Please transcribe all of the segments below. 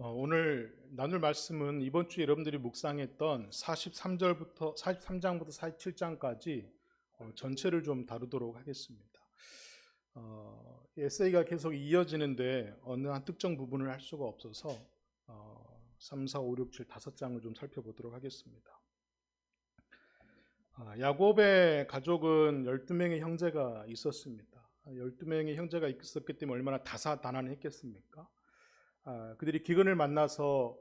오늘 나눌 말씀은 이번 주에 여러분들이 묵상했던 43장부터 47장까지 전체를 좀 다루도록 하겠습니다. 에세이가 계속 이어지는데 어느 한 특정 부분을 할 수가 없어서 3, 4, 5, 6, 7, 5장을 좀 살펴보도록 하겠습니다. 야곱의 가족은 12명의 형제가 있었습니다. 12명의 형제가 있었기 때문에 얼마나 다사다난했겠습니까? 그들이 기근을 만나서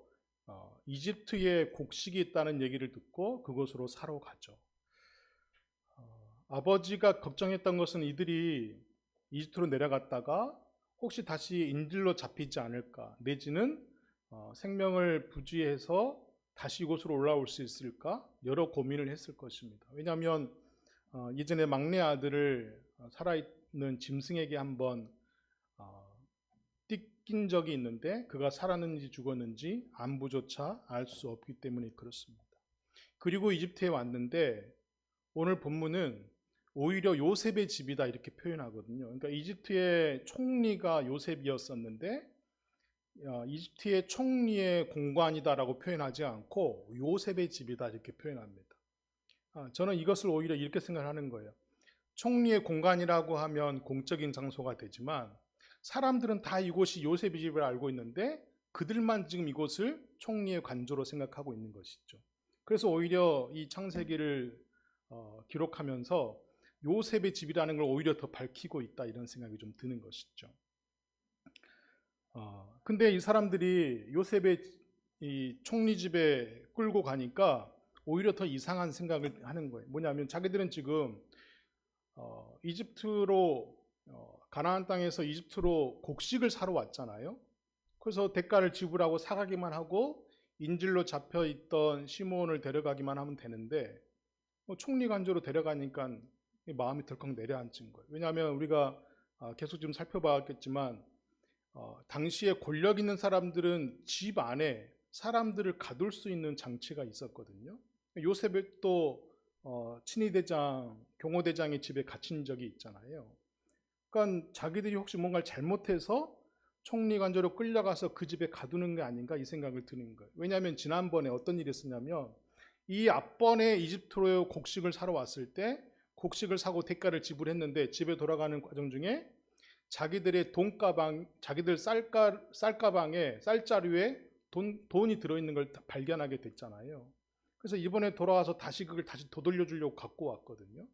이집트에 곡식이 있다는 얘기를 듣고 그곳으로 사러 가죠. 아버지가 걱정했던 것은 이들이 이집트로 내려갔다가 혹시 다시 인질로 잡히지 않을까, 내지는 생명을 부지해서 다시 이곳으로 올라올 수 있을까, 여러 고민을 했을 것입니다. 왜냐하면 예전에 막내 아들을 살아있는 짐승에게 한번 뜯긴 적이 있는데 그가 살았는지 죽었는지 안부조차 알 수 없기 때문에 그렇습니다. 그리고 이집트에 왔는데 오늘 본문은 오히려 요셉의 집이다 이렇게 표현하거든요. 그러니까 이집트의 총리가 요셉이었었는데 이집트의 총리의 공관이다라고 표현하지 않고 요셉의 집이다 이렇게 표현합니다. 저는 이것을 오히려 이렇게 생각하는 거예요. 총리의 공간이라고 하면 공적인 장소가 되지만 사람들은 다 이곳이 요셉의 집을 알고 있는데 그들만 지금 이곳을 총리의 관조로 생각하고 있는 것이죠. 그래서 오히려 이 창세기를 기록하면서 요셉의 집이라는 걸 오히려 더 밝히고 있다 이런 생각이 좀 드는 것이죠. 근데 이 사람들이 요셉의 이 총리 집에 끌고 가니까 오히려 더 이상한 생각을 하는 거예요. 뭐냐면 자기들은 지금 이집트로 가나안 땅에서 이집트로 곡식을 사러 왔잖아요. 그래서 대가를 지불하고 사가기만 하고 인질로 잡혀있던 시므온을 데려가기만 하면 되는데 총리 관저로 데려가니까 마음이 덜컥 내려앉은 거예요. 왜냐하면 우리가 계속 좀 살펴봤겠지만 당시에 권력 있는 사람들은 집 안에 사람들을 가둘 수 있는 장치가 있었거든요. 요셉의 또 친위대장, 경호대장의 집에 갇힌 적이 있잖아요. 그러니까 자기들이 혹시 뭔가를 잘못해서 총리 관저로 끌려가서 그 집에 가두는 게 아닌가 이 생각을 드는 거예요. 왜냐하면 지난번에 어떤 일이 있었냐면 이 앞번에 이집트로 곡식을 사러 왔을 때 곡식을 사고 대가를 지불했는데 집에 돌아가는 과정 중에 자기들의 돈가방, 자기들 쌀가방에 쌀자루에 돈이 들어있는 걸 발견하게 됐잖아요. 그래서 이번에 돌아와서 다시 그걸 다시 되돌려주려고 갖고 왔거든요.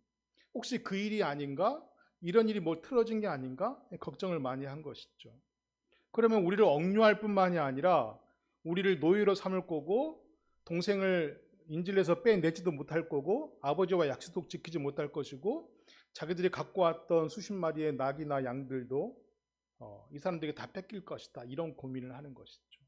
혹시 그 일이 아닌가? 이런 일이 뭐 틀어진 게 아닌가? 걱정을 많이 한 것이죠. 그러면 우리를 억류할 뿐만이 아니라 우리를 노예로 삼을 거고 동생을 인질에서 빼내지도 못할 거고 아버지와 약속도 지키지 못할 것이고 자기들이 갖고 왔던 수십 마리의 낙이나 양들도 이 사람들에게 다 뺏길 것이다. 이런 고민을 하는 것이죠.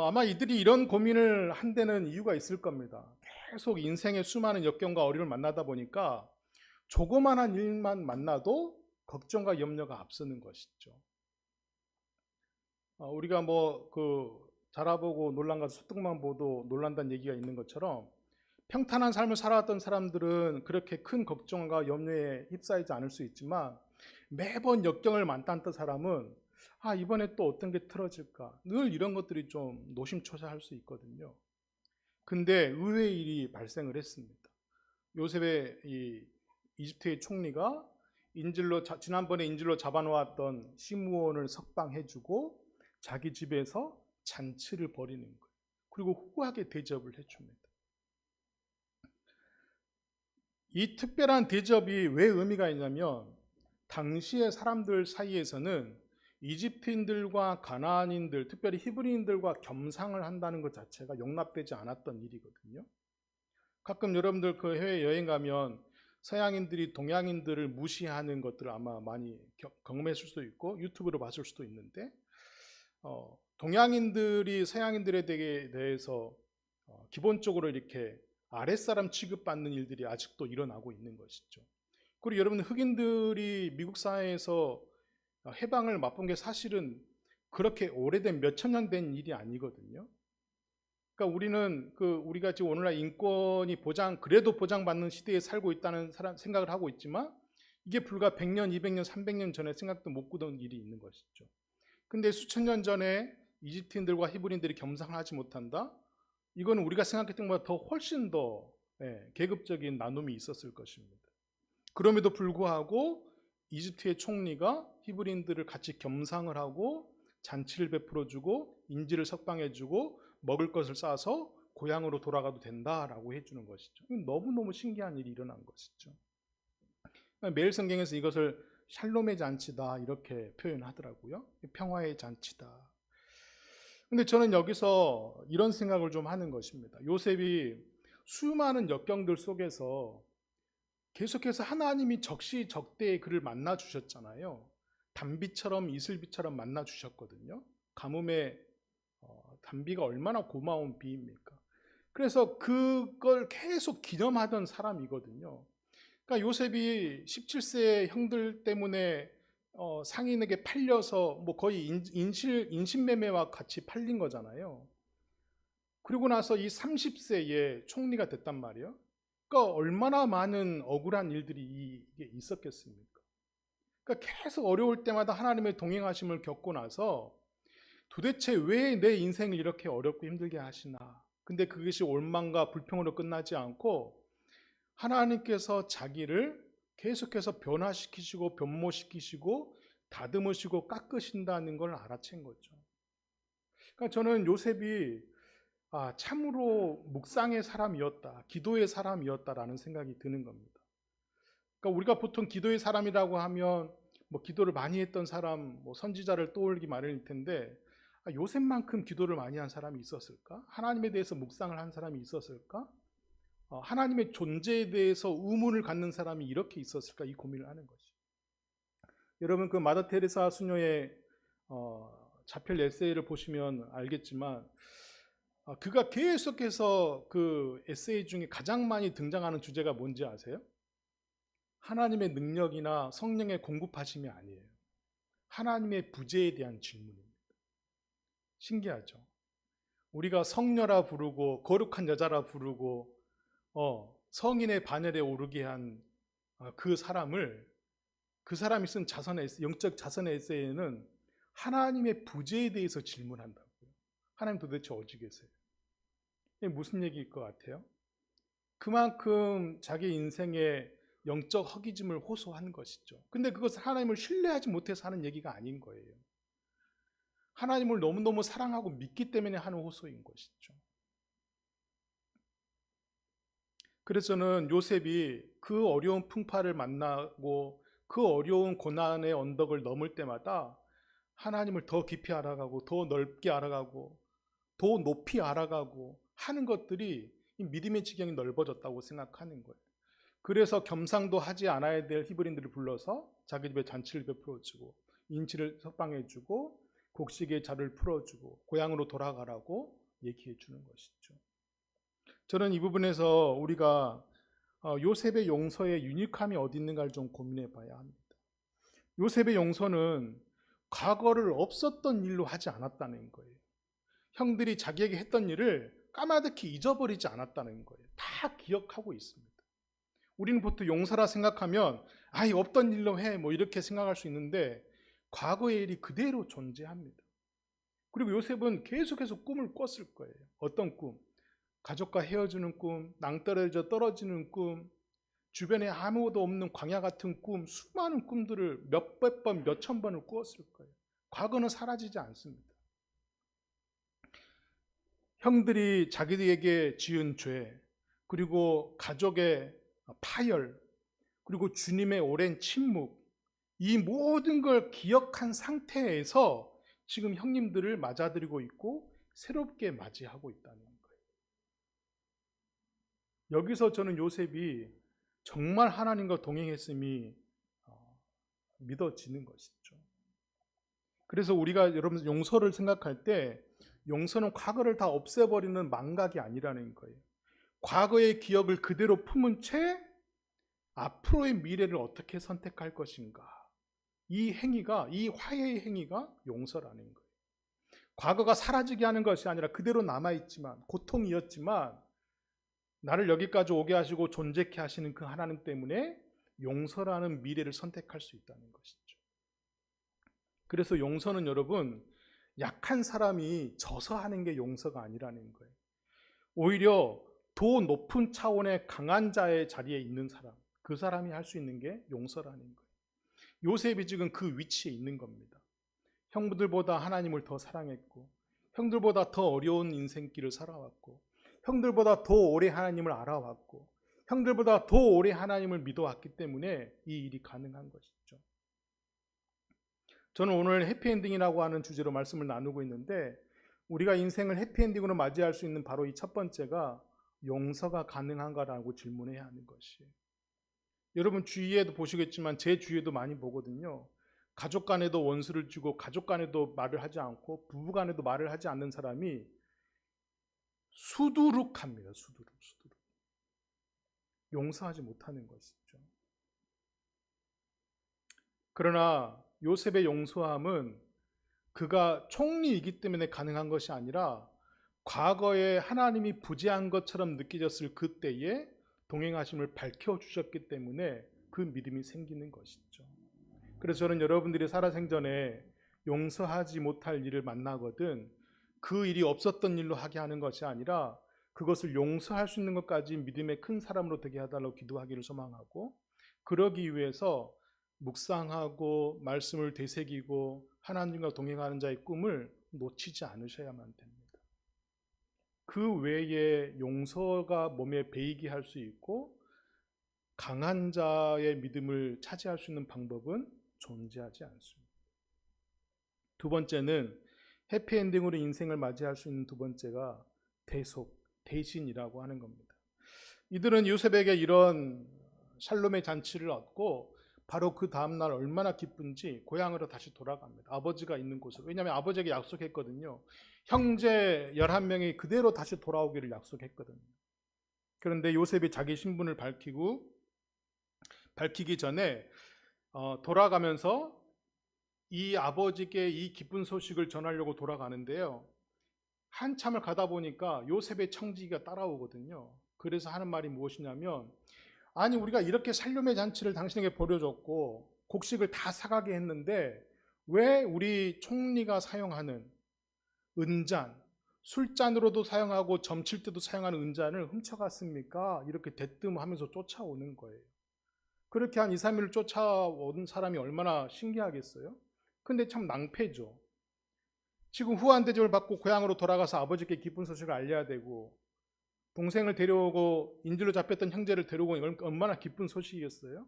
아마 이들이 이런 고민을 한 데는 이유가 있을 겁니다. 계속 인생의 수많은 역경과 어려움을 만나다 보니까 조그마한 일만 만나도 걱정과 염려가 앞서는 것이죠. 우리가 뭐 자라보고 놀란 가서 소떡만 보도 놀란다는 얘기가 있는 것처럼 평탄한 삶을 살아왔던 사람들은 그렇게 큰 걱정과 염려에 휩싸이지 않을 수 있지만 매번 역경을 만났던 사람은 이번에 또 어떤 게 틀어질까 늘 이런 것들이 좀 노심초사할 수 있거든요. 근데 의외의 일이 발생을 했습니다. 요셉의 이 이집트의 총리가 지난번에 인질로 잡아놓았던 시므온을 석방해주고 자기 집에서 잔치를 벌이는 거예요. 그리고 후하게 대접을 해줍니다. 이 특별한 대접이 왜 의미가 있냐면 당시의 사람들 사이에서는 이집트인들과 가나안인들, 특별히 히브리인들과 겸상을 한다는 것 자체가 용납되지 않았던 일이거든요. 가끔 여러분들 그 해외 여행 가면 서양인들이 동양인들을 무시하는 것들을 아마 많이 경험했을 수도 있고 유튜브로 봤을 수도 있는데 동양인들이 서양인들에 대해서 기본적으로 이렇게 아랫사람 취급받는 일들이 아직도 일어나고 있는 것이죠. 그리고 여러분 흑인들이 미국 사회에서 해방을 맛본 게 사실은 그렇게 오래된 몇천 년 된 일이 아니거든요. 그러니까 우리는 우리가 지금 오늘날 인권이 그래도 보장받는 시대에 살고 있다는 생각을 하고 있지만 이게 불과 100년, 200년, 300년 전에 생각도 못 꾸던 일이 있는 것이죠. 근데 수천 년 전에 이집트인들과 히브리인들이 겸상을 하지 못한다? 이거는 우리가 생각했던 것보다 더 훨씬 더 계급적인 나눔이 있었을 것입니다. 그럼에도 불구하고 이집트의 총리가 히브리인들을 같이 겸상을 하고 잔치를 베풀어주고 인지를 석방해주고 먹을 것을 싸서 고향으로 돌아가도 된다라고 해주는 것이죠. 너무너무 신기한 일이 일어난 것이죠. 매일 성경에서 이것을 샬롬의 잔치다 이렇게 표현하더라고요. 평화의 잔치다. 근데 저는 여기서 이런 생각을 좀 하는 것입니다. 요셉이 수많은 역경들 속에서 계속해서 하나님이 적시적대의 그를 만나 주셨잖아요. 단비처럼 이슬비처럼 만나 주셨거든요. 가뭄에 단비가 얼마나 고마운 비입니까? 그래서 그걸 계속 기념하던 사람이거든요. 그러니까 요셉이 17세 형들 때문에 상인에게 팔려서 뭐 거의 인신매매와 같이 팔린 거잖아요. 그리고 나서 이 30세에 총리가 됐단 말이에요. 그러니까 얼마나 많은 억울한 일들이 이게 있었겠습니까? 그러니까 계속 어려울 때마다 하나님의 동행하심을 겪고 나서 도대체 왜 내 인생을 이렇게 어렵고 힘들게 하시나? 근데 그것이 원망과 불평으로 끝나지 않고 하나님께서 자기를 계속해서 변화시키시고 변모시키시고 다듬으시고 깎으신다는 걸 알아챈 거죠. 그러니까 저는 요셉이 참으로 묵상의 사람이었다, 기도의 사람이었다라는 생각이 드는 겁니다. 그러니까 우리가 보통 기도의 사람이라고 하면 뭐 기도를 많이 했던 사람, 뭐 선지자를 떠올리기 마련일 텐데 요셉만큼 기도를 많이 한 사람이 있었을까? 하나님에 대해서 묵상을 한 사람이 있었을까? 하나님의 존재에 대해서 의문을 갖는 사람이 이렇게 있었을까? 이 고민을 하는 거죠. 여러분 그 마더 테레사 수녀의 자필 에세이를 보시면 알겠지만 그가 계속해서 그 에세이 중에 가장 많이 등장하는 주제가 뭔지 아세요? 하나님의 능력이나 성령의 공급하심이 아니에요. 하나님의 부재에 대한 질문입니다. 신기하죠? 우리가 성녀라 부르고 거룩한 여자라 부르고 성인의 반열에 오르게 한 그 사람이 쓴 영적 자선의 에세이에는 하나님의 부재에 대해서 질문한다고요. 하나님 도대체 어디 계세요? 이게 무슨 얘기일 것 같아요? 그만큼 자기 인생의 영적 허기짐을 호소한 것이죠. 근데 그것은 하나님을 신뢰하지 못해서 하는 얘기가 아닌 거예요. 하나님을 너무너무 사랑하고 믿기 때문에 하는 호소인 것이죠. 그래서 저는 요셉이 그 어려운 풍파를 만나고 그 어려운 고난의 언덕을 넘을 때마다 하나님을 더 깊이 알아가고 더 넓게 알아가고 더 높이 알아가고 하는 것들이 이 믿음의 지경이 넓어졌다고 생각하는 거예요. 그래서 겸상도 하지 않아야 될 히브리인들을 불러서 자기 집에 잔치를 베풀어주고 인치를 석방해주고 곡식의 자를 풀어주고 고향으로 돌아가라고 얘기해 주는 것이죠. 저는 이 부분에서 우리가 요셉의 용서의 유니크함이 어디 있는가를 좀 고민해 봐야 합니다. 요셉의 용서는 과거를 없었던 일로 하지 않았다는 거예요. 형들이 자기에게 했던 일을 까마득히 잊어버리지 않았다는 거예요. 다 기억하고 있습니다. 우리는 보통 용서라 생각하면 없던 일로 해 뭐 이렇게 생각할 수 있는데 과거의 일이 그대로 존재합니다. 그리고 요셉은 계속해서 꿈을 꿨을 거예요. 어떤 꿈? 가족과 헤어지는 꿈, 낭떠러져 떨어지는 꿈, 주변에 아무것도 없는 광야 같은 꿈, 수많은 꿈들을 몇백 번, 몇천 번을 꾸었을 거예요. 과거는 사라지지 않습니다. 형들이 자기에게 지은 죄, 그리고 가족의 파열, 그리고 주님의 오랜 침묵, 이 모든 걸 기억한 상태에서 지금 형님들을 맞아들이고 있고 새롭게 맞이하고 있다는 거예요. 여기서 저는 요셉이 정말 하나님과 동행했음이 믿어지는 것이죠. 그래서 우리가 여러분 용서를 생각할 때 용서는 과거를 다 없애버리는 망각이 아니라는 거예요. 과거의 기억을 그대로 품은 채 앞으로의 미래를 어떻게 선택할 것인가. 이 행위가, 이 화해의 행위가 용서라는 거예요. 과거가 사라지게 하는 것이 아니라 그대로 남아있지만, 고통이었지만 나를 여기까지 오게 하시고 존재케 하시는 그 하나님 때문에 용서라는 미래를 선택할 수 있다는 것이죠. 그래서 용서는 여러분, 약한 사람이 져서 하는 게 용서가 아니라는 거예요. 오히려 더 높은 차원의 강한 자의 자리에 있는 사람, 그 사람이 할 수 있는 게 용서라는 거예요. 요셉이 지금 그 위치에 있는 겁니다. 형들보다 하나님을 더 사랑했고, 형들보다 더 어려운 인생길을 살아왔고, 형들보다 더 오래 하나님을 알아왔고, 형들보다 더 오래 하나님을 믿어왔기 때문에 이 일이 가능한 것이죠. 저는 오늘 해피엔딩이라고 하는 주제로 말씀을 나누고 있는데, 우리가 인생을 해피엔딩으로 맞이할 수 있는 바로 이 첫 번째가 용서가 가능한가라고 질문해야 하는 것이에요. 여러분 주위에도 보시겠지만 제 주위에도 많이 보거든요. 가족 간에도 원수를 주고 가족 간에도 말을 하지 않고 부부 간에도 말을 하지 않는 사람이 수두룩합니다. 수두룩. 용서하지 못하는 것이죠. 그러나 요셉의 용서함은 그가 총리이기 때문에 가능한 것이 아니라 과거에 하나님이 부재한 것처럼 느껴졌을 그때에 동행하심을 밝혀주셨기 때문에 그 믿음이 생기는 것이죠. 그래서 저는 여러분들이 살아생전에 용서하지 못할 일을 만나거든 그 일이 없었던 일로 하게 하는 것이 아니라 그것을 용서할 수 있는 것까지 믿음의 큰 사람으로 되게 해달라고 기도하기를 소망하고, 그러기 위해서 묵상하고 말씀을 되새기고 하나님과 동행하는 자의 꿈을 놓치지 않으셔야만 됩니다. 그 외에 용서가 몸에 배이게 할 수 있고 강한 자의 믿음을 차지할 수 있는 방법은 존재하지 않습니다. 두 번째는 해피엔딩으로 인생을 맞이할 수 있는 두 번째가 대신이라고 하는 겁니다. 이들은 요셉에게 이런 샬롬의 잔치를 얻고 바로 그 다음날 얼마나 기쁜지 고향으로 다시 돌아갑니다. 아버지가 있는 곳으로. 왜냐하면 아버지에게 약속했거든요. 형제 11명이 그대로 다시 돌아오기를 약속했거든요. 그런데 요셉이 자기 신분을 밝히기 전에 돌아가면서 이 아버지께 이 기쁜 소식을 전하려고 돌아가는데요. 한참을 가다 보니까 요셉의 청지기가 따라오거든요. 그래서 하는 말이 무엇이냐면, 아니 우리가 이렇게 살림의 잔치를 당신에게 벌여줬고 곡식을 다 사가게 했는데 왜 우리 총리가 사용하는 은잔, 술잔으로도 사용하고 점칠 때도 사용하는 은잔을 훔쳐갔습니까? 이렇게 대뜸하면서 쫓아오는 거예요. 그렇게 한 2, 3일을 쫓아온 사람이 얼마나 신기하겠어요? 근데 참 낭패죠. 지금 후한 대접을 받고 고향으로 돌아가서 아버지께 기쁜 소식을 알려야 되고, 동생을 데려오고 인질로 잡혔던 형제를 데려오고, 이건 얼마나 기쁜 소식이었어요.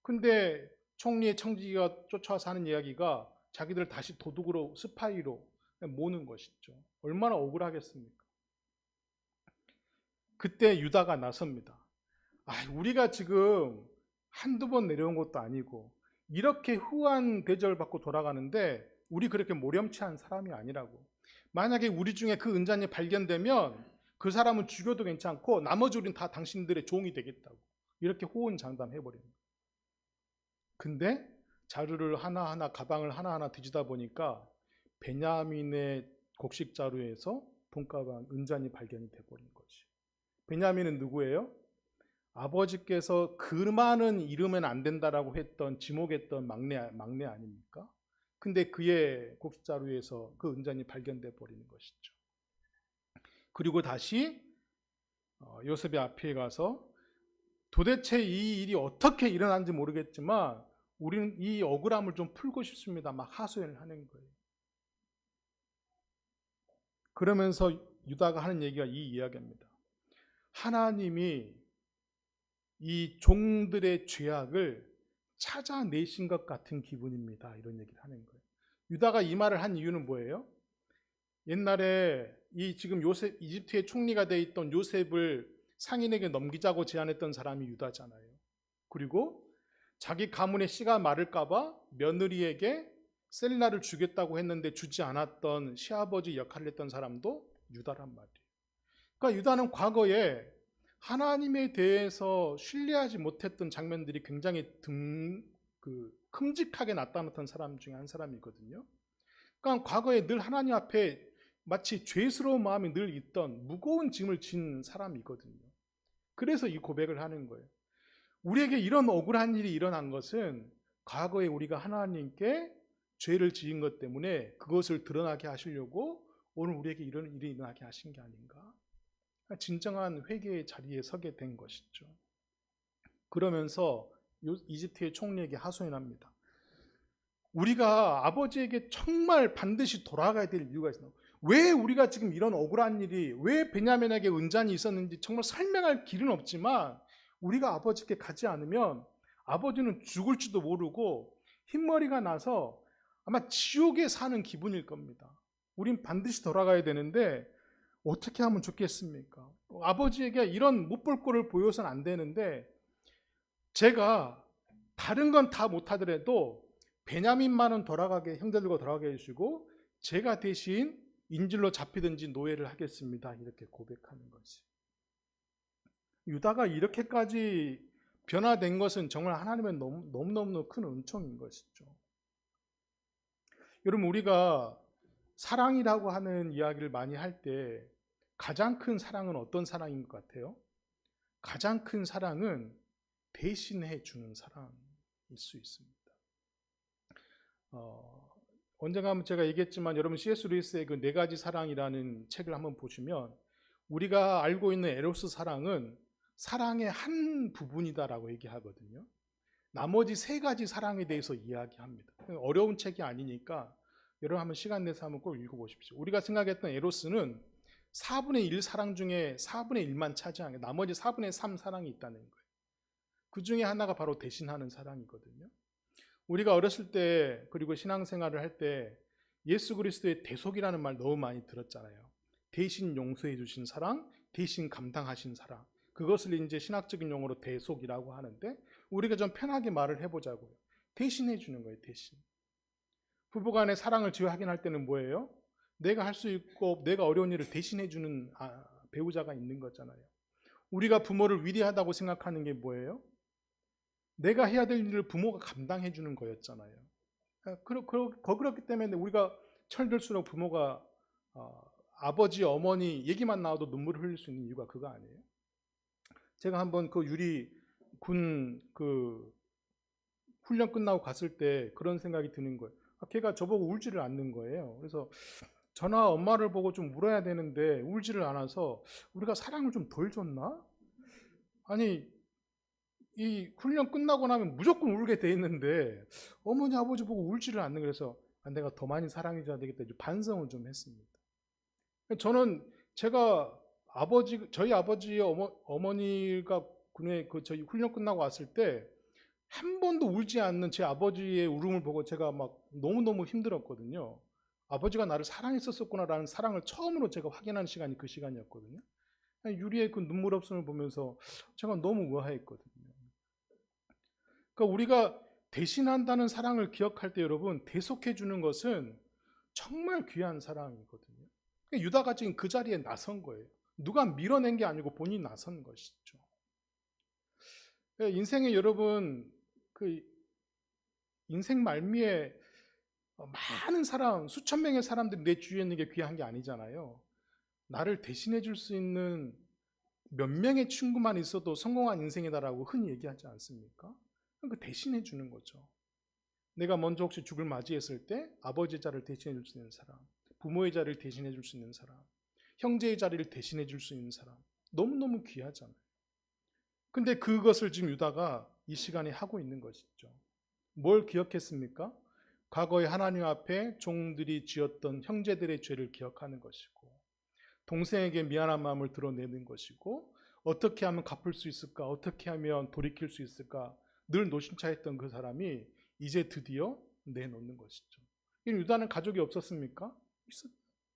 근데 총리의 청지기가 쫓아와서 하는 이야기가 자기들을 다시 도둑으로, 스파이로 모는 것이죠. 얼마나 억울하겠습니까? 그때 유다가 나섭니다. 우리가 지금 한두 번 내려온 것도 아니고 이렇게 후한 대접을 받고 돌아가는데 우리 그렇게 모렴치한 사람이 아니라고. 만약에 우리 중에 그 은잔이 발견되면 그 사람은 죽여도 괜찮고 나머지 우린 다 당신들의 종이 되겠다고. 이렇게 호언장담해버립니다. 근데 자루를 하나하나, 가방을 하나하나 뒤지다 보니까 베냐민의 곡식 자루에서 돈가방, 은잔이 발견이 돼버린 거지. 베냐민은 누구예요? 아버지께서 그만은 이르면 안 된다라고 했던, 지목했던 막내 아닙니까? 근데 그의 곡식 자루에서 그 은잔이 발견돼 버리는 것이죠. 그리고 다시 요셉의 앞에 가서 도대체 이 일이 어떻게 일어난지 모르겠지만 우리는 이 억울함을 좀 풀고 싶습니다. 막 하소연을 하는 거예요. 그러면서 유다가 하는 얘기가 이 이야기입니다. 하나님이 이 종들의 죄악을 찾아내신 것 같은 기분입니다. 이런 얘기를 하는 거예요. 유다가 이 말을 한 이유는 뭐예요? 옛날에 이 지금 요셉, 이집트의 총리가 돼 있던 요셉을 상인에게 넘기자고 제안했던 사람이 유다잖아요. 그리고 자기 가문의 씨가 마를까봐 며느리에게 셀라를 주겠다고 했는데 주지 않았던 시아버지 역할을 했던 사람도 유다란 말이에요. 그러니까 유다는 과거에 하나님에 대해서 신뢰하지 못했던 장면들이 굉장히 큼직하게 나타났던 사람 중에 한 사람이거든요. 그러니까 과거에 늘 하나님 앞에 마치 죄스러운 마음이 늘 있던 무거운 짐을 진 사람이거든요. 그래서 이 고백을 하는 거예요. 우리에게 이런 억울한 일이 일어난 것은 과거에 우리가 하나님께 죄를 지은 것 때문에 그것을 드러나게 하시려고 오늘 우리에게 이런 일이 일어나게 하신 게 아닌가. 진정한 회개의 자리에 서게 된 것이죠. 그러면서 이집트의 총리에게 하소연합니다. 우리가 아버지에게 정말 반드시 돌아가야 될 이유가 있어요. 왜 우리가 지금 이런 억울한 일이, 왜 베냐민에게 은잔이 있었는지 정말 설명할 길은 없지만 우리가 아버지께 가지 않으면 아버지는 죽을지도 모르고 흰머리가 나서 아마 지옥에 사는 기분일 겁니다. 우린 반드시 돌아가야 되는데 어떻게 하면 좋겠습니까? 아버지에게 이런 못 볼 꼴을 보여서는 안 되는데 제가 다른 건 다 못하더라도 베냐민만은 돌아가게, 형제들과 돌아가게 해주시고 제가 대신 인질로 잡히든지 노예를 하겠습니다. 이렇게 고백하는 거지. 유다가 이렇게까지 변화된 것은 정말 하나님의 너무너무 큰 은총인 것이죠. 여러분, 우리가 사랑이라고 하는 이야기를 많이 할 때 가장 큰 사랑은 어떤 사랑인 것 같아요? 가장 큰 사랑은 대신해 주는 사랑일 수 있습니다. 언젠가 한번 제가 얘기했지만 여러분 C.S. 루이스의 그 4가지 사랑이라는 책을 한번 보시면 우리가 알고 있는 에로스 사랑은 사랑의 한 부분이다라고 얘기하거든요. 나머지 3가지 사랑에 대해서 이야기합니다. 어려운 책이 아니니까 여러분 한번 시간 내서 한번 꼭 읽어보십시오. 우리가 생각했던 에로스는 4분의 1 사랑 중에 4분의 1만 차지한 게 나머지 4분의 3 사랑이 있다는 거예요. 그 중에 하나가 바로 대신하는 사랑이거든요. 우리가 어렸을 때 그리고 신앙생활을 할 때 예수 그리스도의 대속이라는 말 너무 많이 들었잖아요. 대신 용서해 주신 사랑, 대신 감당하신 사랑. 그것을 이제 신학적인 용어로 대속이라고 하는데 우리가 좀 편하게 말을 해보자고요. 대신해 주는 거예요. 대신. 부부간의 사랑을 확인할 때는 뭐예요? 내가 할 수 있고 내가 어려운 일을 대신해 주는 배우자가 있는 거잖아요. 우리가 부모를 위대하다고 생각하는 게 뭐예요? 내가 해야 될 일을 부모가 감당해 주는 거였잖아요. 그렇기 때문에 우리가 철들수록 부모가 아버지, 어머니 얘기만 나와도 눈물을 흘릴 수 있는 이유가 그거 아니에요? 제가 한번 그 유리 군 그 훈련 끝나고 갔을 때 그런 생각이 드는 거예요. 걔가 저보고 울지를 않는 거예요. 그래서 저나 엄마를 보고 좀 울어야 되는데 울지를 않아서 우리가 사랑을 좀 덜 줬나? 아니, 이 훈련 끝나고 나면 무조건 울게 돼 있는데 어머니 아버지 보고 울지를 않는, 그래서 내가 더 많이 사랑해줘야 되겠다 반성을 좀 했습니다. 저는 제가 저희 아버지의 어머니가 군에 저희 훈련 끝나고 왔을 때 한 번도 울지 않는 제 아버지의 울음을 보고 제가 막 너무너무 힘들었거든요. 아버지가 나를 사랑했었구나라는 사랑을 처음으로 제가 확인하는 시간이 그 시간이었거든요. 유리의 그 눈물 없음을 보면서 제가 너무 우아했거든요. 그러니까 우리가 대신한다는 사랑을 기억할 때 여러분, 대속해 주는 것은 정말 귀한 사랑이거든요. 그러니까 유다가 지금 그 자리에 나선 거예요. 누가 밀어낸 게 아니고 본인이 나선 것이죠. 인생에 여러분, 그 인생 말미에 많은 사람, 수천 명의 사람들이 내 주위에 있는 게 귀한 게 아니잖아요. 나를 대신해 줄 수 있는 몇 명의 친구만 있어도 성공한 인생이다라고 흔히 얘기하지 않습니까? 그 대신해 주는 거죠. 내가 먼저 혹시 죽을 맞이했을 때 아버지의 자리를 대신해 줄 수 있는 사람, 부모의 자리를 대신해 줄 수 있는 사람, 형제의 자리를 대신해 줄 수 있는 사람, 너무너무 귀하잖아요. 근데 그것을 지금 유다가 이 시간에 하고 있는 것이죠. 뭘 기억했습니까? 과거에 하나님 앞에 종들이 지었던 형제들의 죄를 기억하는 것이고, 동생에게 미안한 마음을 드러내는 것이고, 어떻게 하면 갚을 수 있을까? 어떻게 하면 돌이킬 수 있을까? 늘 노심차했던 그 사람이 이제 드디어 내놓는 것이죠. 유다는 가족이 없었습니까?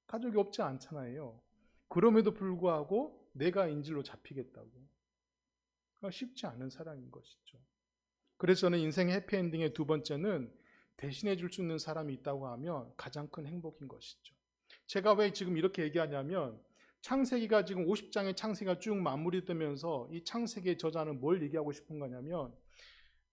가족이 없지 않잖아요. 그럼에도 불구하고 내가 인질로 잡히겠다고. 쉽지 않은 사랑인 것이죠. 그래서 저는 인생의 해피엔딩의 두 번째는 대신해 줄 수 있는 사람이 있다고 하면 가장 큰 행복인 것이죠. 제가 왜 지금 이렇게 얘기하냐면 창세기가 지금 50장의 창세기가 쭉 마무리되면서 이 창세기의 저자는 뭘 얘기하고 싶은 거냐면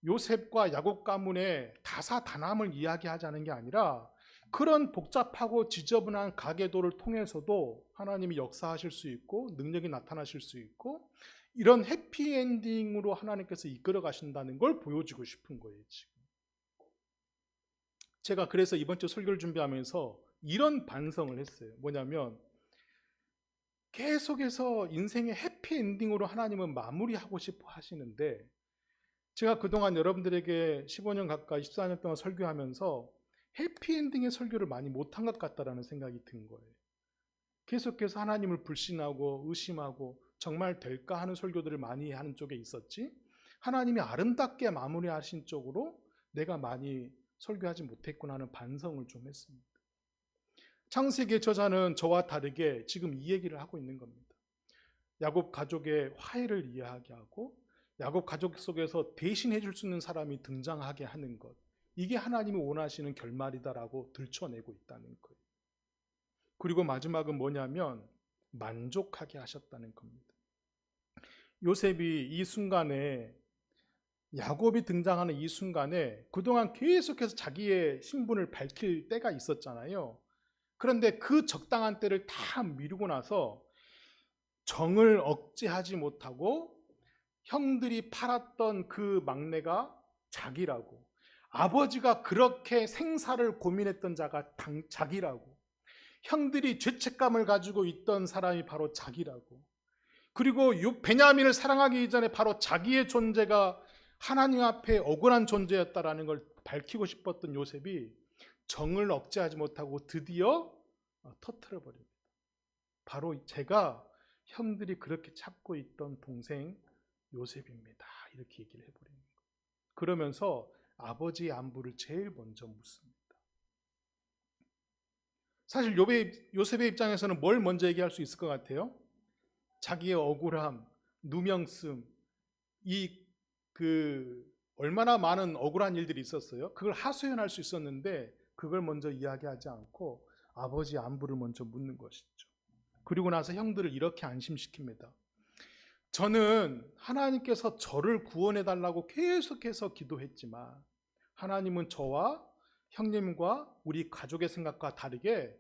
요셉과 야곱 가문의 다사다남을 이야기하자는 게 아니라 그런 복잡하고 지저분한 가계도를 통해서도 하나님이 역사하실 수 있고 능력이 나타나실 수 있고 이런 해피엔딩으로 하나님께서 이끌어 가신다는 걸 보여주고 싶은 거예요. 지금 제가 그래서 이번 주 설교를 준비하면서 이런 반성을 했어요. 뭐냐면 계속해서 인생의 해피엔딩으로 하나님은 마무리하고 싶어 하시는데, 제가 그동안 여러분들에게 15년 가까이 14년 동안 설교하면서 해피엔딩의 설교를 많이 못한 것 같다라는 생각이 든 거예요. 계속해서 하나님을 불신하고 의심하고 정말 될까 하는 설교들을 많이 하는 쪽에 있었지, 하나님이 아름답게 마무리하신 쪽으로 내가 많이 설교하지 못했구나 하는 반성을 좀 했습니다. 창세기의 저자는 저와 다르게 지금 이 얘기를 하고 있는 겁니다. 야곱 가족의 화해를 이해하게 하고 야곱 가족 속에서 대신해 줄 수 있는 사람이 등장하게 하는 것, 이게 하나님이 원하시는 결말이다라고 들춰내고 있다는 거예요. 그리고 마지막은 뭐냐면 만족하게 하셨다는 겁니다. 요셉이 이 순간에, 야곱이 등장하는 이 순간에 그동안 계속해서 자기의 신분을 밝힐 때가 있었잖아요. 그런데 그 적당한 때를 다 미루고 나서 정을 억제하지 못하고 형들이 팔았던 그 막내가 자기라고, 아버지가 그렇게 생사를 고민했던 자가 자기라고, 형들이 죄책감을 가지고 있던 사람이 바로 자기라고, 그리고 베냐민을 사랑하기 이전에 바로 자기의 존재가 하나님 앞에 억울한 존재였다라는 걸 밝히고 싶었던 요셉이 정을 억제하지 못하고 드디어 터뜨려 버립니다. 바로 제가 형들이 그렇게 찾고 있던 동생 요셉입니다. 이렇게 얘기를 해버리는 거예요. 그러면서 아버지의 안부를 제일 먼저 묻습니다. 사실 요셉의 입장에서는 뭘 먼저 얘기할 수 있을 것 같아요? 자기의 억울함, 누명씀, 얼마나 많은 억울한 일들이 있었어요. 그걸 하소연할 수 있었는데 그걸 먼저 이야기하지 않고 아버지의 안부를 먼저 묻는 것이죠. 그리고 나서 형들을 이렇게 안심시킵니다. 저는 하나님께서 저를 구원해 달라고 계속해서 기도했지만 하나님은 저와 형님과 우리 가족의 생각과 다르게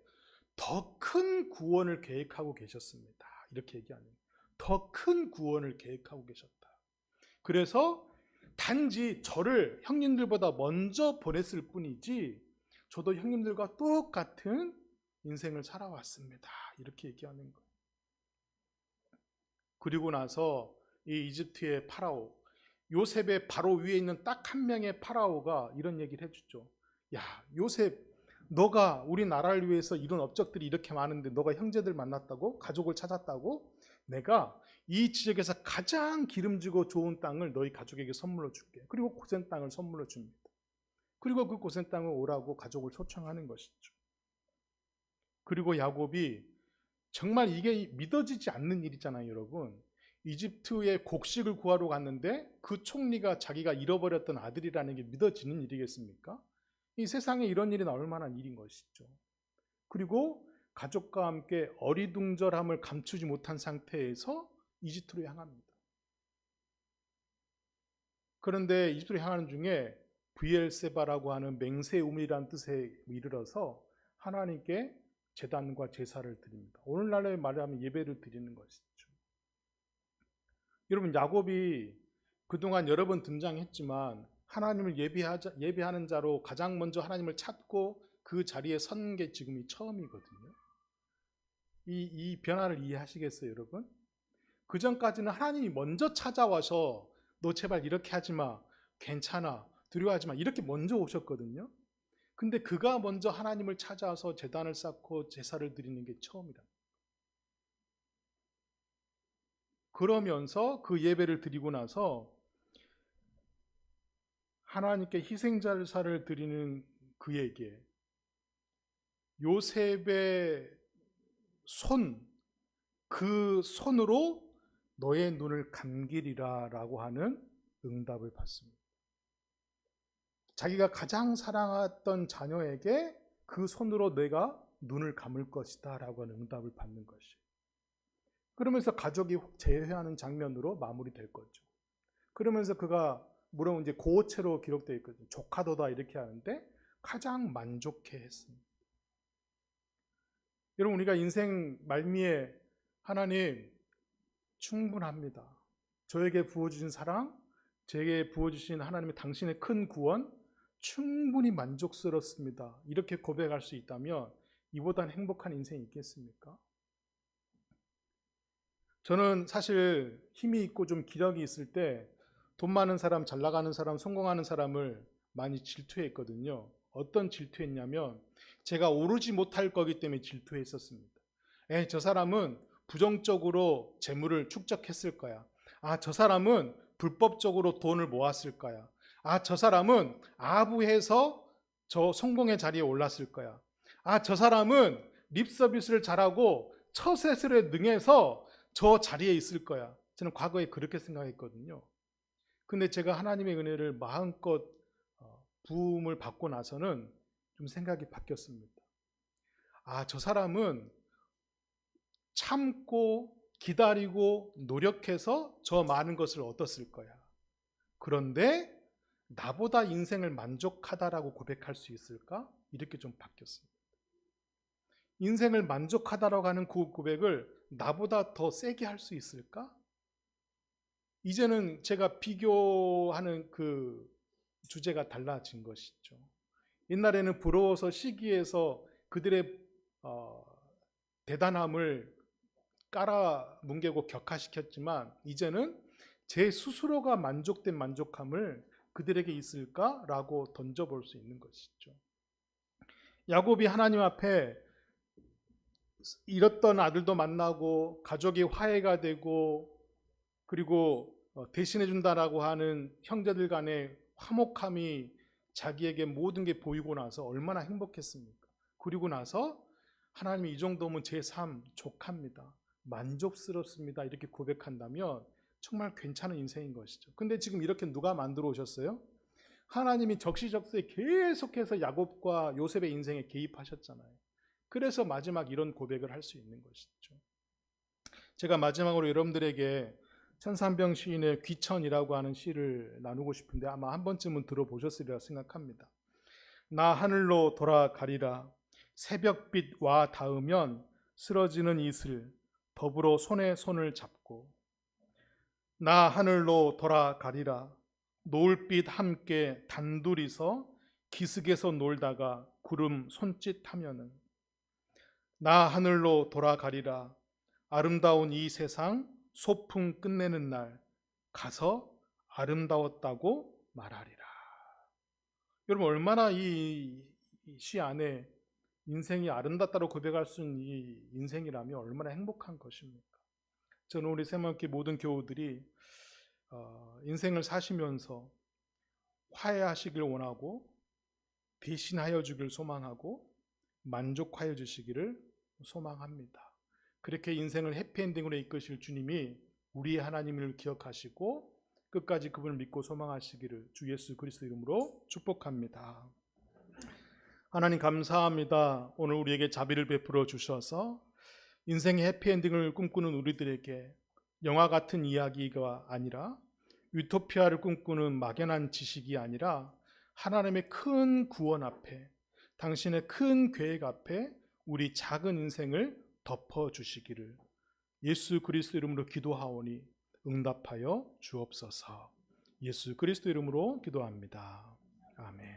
더 큰 구원을 계획하고 계셨습니다. 이렇게 얘기하는, 더 큰 구원을 계획하고 계셨다. 그래서 단지 저를 형님들보다 먼저 보냈을 뿐이지 저도 형님들과 똑같은 인생을 살아왔습니다. 이렇게 얘기하는 거예요. 그리고 나서 이 이집트의 파라오, 요셉의 바로 위에 있는 딱 한 명의 파라오가 이런 얘기를 해주죠. 야, 요셉, 너가 우리 나라를 위해서 이런 업적들이 이렇게 많은데 너가 형제들 만났다고? 가족을 찾았다고? 내가 이 지역에서 가장 기름지고 좋은 땅을 너희 가족에게 선물로 줄게. 그리고 고센 땅을 선물로 줍니다. 그리고 그 고센 땅을 오라고 가족을 초청하는 것이죠. 그리고 야곱이, 정말 이게 믿어지지 않는 일이잖아요, 여러분. 이집트의 곡식을 구하러 갔는데 그 총리가 자기가 잃어버렸던 아들이라는 게 믿어지는 일이겠습니까? 이 세상에 이런 일이 나올 만한 일인 것이죠. 그리고 가족과 함께 어리둥절함을 감추지 못한 상태에서 이집트로 향합니다. 그런데 이집트로 향하는 중에 브이엘세바라고 하는 맹세우물이라는 뜻에 이르러서 하나님께 제단과 제사를 드립니다. 오늘날에 말하면 예배를 드리는 것이죠. 여러분, 야곱이 그동안 여러 번 등장했지만 하나님을 예배하는 자로 가장 먼저 하나님을 찾고 그 자리에 선 게 지금이 처음이거든요. 이 변화를 이해하시겠어요, 여러분? 그 전까지는 하나님이 먼저 찾아와서 너 제발 이렇게 하지 마, 괜찮아, 두려워하지 마, 이렇게 먼저 오셨거든요. 근데 그가 먼저 하나님을 찾아와서 제단을 쌓고 제사를 드리는 게 처음이다. 그러면서 그 예배를 드리고 나서 하나님께 희생제사를 드리는 그에게 요셉의 그 손으로 너의 눈을 감기리라 라고 하는 응답을 받습니다. 자기가 가장 사랑했던 자녀에게 그 손으로 내가 눈을 감을 것이다 라고 하는 응답을 받는 것이에요. 그러면서 가족이 재회하는 장면으로 마무리될 거죠. 그러면서 그가, 물론 이제 고어체로 기록되어 있거든요. 조카도다 이렇게 하는데 가장 만족해 했습니다. 여러분, 우리가 인생 말미에 하나님 충분합니다. 저에게 부어주신 사랑, 제게 부어주신 하나님의 당신의 큰 구원, 충분히 만족스럽습니다. 이렇게 고백할 수 있다면 이보다는 행복한 인생이 있겠습니까? 저는 사실 힘이 있고 좀 기력이 있을 때 돈 많은 사람, 잘 나가는 사람, 성공하는 사람을 많이 질투했거든요. 어떤 질투했냐면 제가 오르지 못할 거기 때문에 질투했었습니다. 저 사람은 부정적으로 재물을 축적했을 거야. 저 사람은 불법적으로 돈을 모았을 거야. 저 사람은 아부해서 저 성공의 자리에 올랐을 거야. 저 사람은 립 서비스를 잘하고 처세술에 능해서 저 자리에 있을 거야. 저는 과거에 그렇게 생각했거든요. 근데 제가 하나님의 은혜를 마음껏 부음을 받고 나서는 좀 생각이 바뀌었습니다. 저 사람은 참고 기다리고 노력해서 저 많은 것을 얻었을 거야. 그런데 나보다 인생을 만족하다라고 고백할 수 있을까? 이렇게 좀 바뀌었습니다. 인생을 만족하다라고 하는 그 고백을 나보다 더 세게 할 수 있을까? 이제는 제가 비교하는 그 주제가 달라진 것이죠. 옛날에는 부러워서 시기해서 그들의 대단함을 깔아뭉개고 격하시켰지만 이제는 제 스스로가 만족된 만족함을 그들에게 있을까라고 던져볼 수 있는 것이죠. 야곱이 하나님 앞에 잃었던 아들도 만나고 가족이 화해가 되고 그리고 대신해 준다라고 하는 형제들 간의 화목함이 자기에게 모든 게 보이고 나서 얼마나 행복했습니까? 그리고 나서 하나님이 이 정도면 제 삶 족합니다. 만족스럽습니다. 이렇게 고백한다면 정말 괜찮은 인생인 것이죠. 근데 지금 이렇게 누가 만들어 오셨어요? 하나님이 적시적소에 계속해서 야곱과 요셉의 인생에 개입하셨잖아요. 그래서 마지막 이런 고백을 할 수 있는 것이죠. 제가 마지막으로 여러분들에게 천산병 시인의 귀천이라고 하는 시를 나누고 싶은데 아마 한 번쯤은 들어보셨으리라 생각합니다. 나 하늘로 돌아가리라. 새벽빛 와 닿으면 쓰러지는 이슬 더불어 손에 손을 잡고 나 하늘로 돌아가리라. 노을빛 함께 단둘이서 기슭에서 놀다가 구름 손짓하면은 나 하늘로 돌아가리라. 아름다운 이 세상 소풍 끝내는 날 가서 아름다웠다고 말하리라. 여러분 얼마나 이 시 안에 인생이 아름답다고 고백할 수 있는 이 인생이라면 얼마나 행복한 것입니까? 저는 우리 새만교 모든 교우들이 인생을 사시면서 화해하시길 원하고 대신하여 주길 소망하고 만족하여 주시기를 소망합니다. 그렇게 인생을 해피엔딩으로 이끄실 주님이 우리의 하나님을 기억하시고 끝까지 그분을 믿고 소망하시기를 주 예수 그리스도 이름으로 축복합니다. 하나님 감사합니다. 오늘 우리에게 자비를 베풀어 주셔서 인생의 해피엔딩을 꿈꾸는 우리들에게 영화 같은 이야기가 아니라 유토피아를 꿈꾸는 막연한 지식이 아니라 하나님의 큰 구원 앞에 당신의 큰 계획 앞에 우리 작은 인생을 덮어주시기를 예수 그리스도 이름으로 기도하오니 응답하여 주옵소서. 예수 그리스도 이름으로 기도합니다. 아멘.